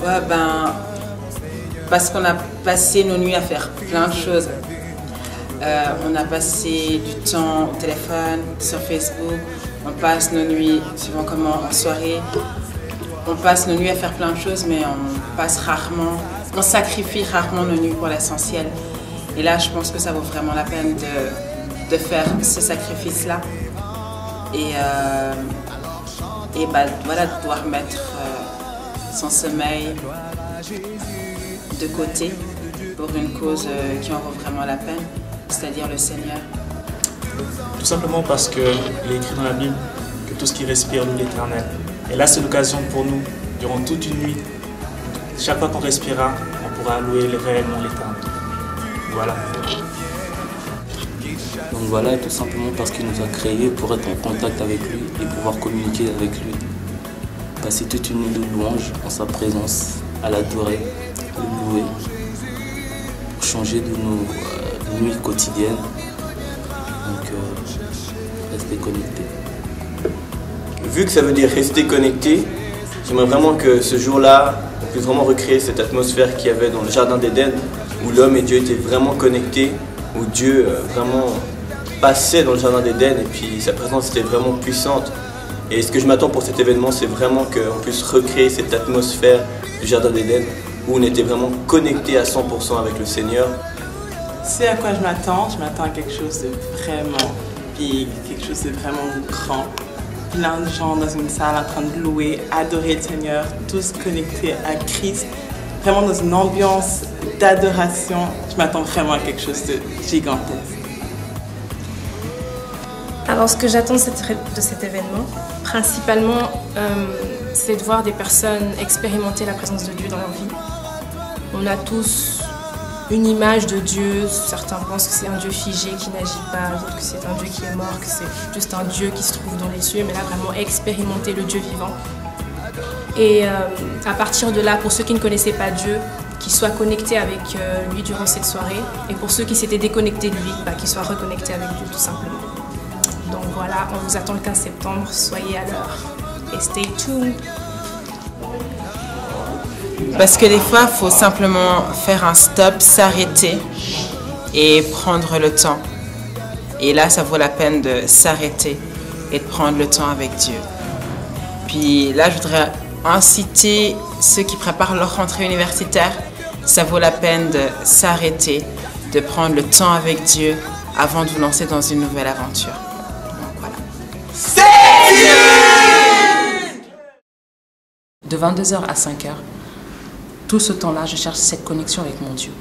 Ouais, parce qu'on a passé nos nuits à faire plein de choses. On a passé du temps au téléphone, sur Facebook, on passe nos nuits, suivant comment, en soirée. On passe nos nuits à faire plein de choses, mais on sacrifie rarement nos nuits pour l'essentiel. Et là, je pense que ça vaut vraiment la peine de faire ce sacrifice-là. Et voilà, de devoir mettre son sommeil de côté pour une cause qui en vaut vraiment la peine, c'est-à-dire le Seigneur. Tout simplement parce qu'il est écrit dans la Bible que tout ce qui respire loue l'Éternel. Et là, c'est l'occasion pour nous, durant toute une nuit, chaque fois qu'on respirera, on pourra louer réellement l'Éternel. Voilà. Donc voilà, tout simplement parce qu'il nous a créés pour être en contact avec lui et pouvoir communiquer avec lui. Passer toute une nuit de louange en sa présence, à l'adorer, le louer, pour changer de nos nuits quotidiennes. Donc, rester connecté. Vu que ça veut dire rester connecté, j'aimerais vraiment que ce jour-là, on puisse vraiment recréer cette atmosphère qu'il y avait dans le Jardin d'Éden, où l'homme et Dieu étaient vraiment connectés, où Dieu vraiment passait dans le Jardin d'Éden et puis sa présence était vraiment puissante. Et ce que je m'attends pour cet événement, c'est vraiment qu'on puisse recréer cette atmosphère du Jardin d'Éden, où on était vraiment connecté à 100% avec le Seigneur. C'est à quoi je m'attends à quelque chose de vraiment big, quelque chose de vraiment grand. Plein de gens dans une salle en train de louer, adorer le Seigneur, tous connectés à Christ, vraiment dans une ambiance d'adoration. Je m'attends vraiment à quelque chose de gigantesque. Alors ce que j'attends de cet événement, principalement, c'est de voir des personnes expérimenter la présence de Dieu dans leur vie. On a tous une image de Dieu, certains pensent que c'est un Dieu figé qui n'agit pas, d'autres que c'est un Dieu qui est mort, que c'est juste un Dieu qui se trouve dans les cieux, mais là vraiment expérimenter le Dieu vivant. Et à partir de là, pour ceux qui ne connaissaient pas Dieu, qu'ils soient connectés avec lui durant cette soirée, et pour ceux qui s'étaient déconnectés de lui, qu'ils soient reconnectés avec Dieu tout simplement. Donc voilà, on vous attend le 15 septembre, soyez à l'heure et stay tuned. Parce que des fois, il faut simplement faire un stop, s'arrêter et prendre le temps. Et là, ça vaut la peine de s'arrêter et de prendre le temps avec Dieu. Puis là, je voudrais inciter ceux qui préparent leur rentrée universitaire. Ça vaut la peine de s'arrêter, de prendre le temps avec Dieu avant de vous lancer dans une nouvelle aventure. Donc voilà. De 22h à 5h, tout ce temps-là, je cherche cette connexion avec mon Dieu.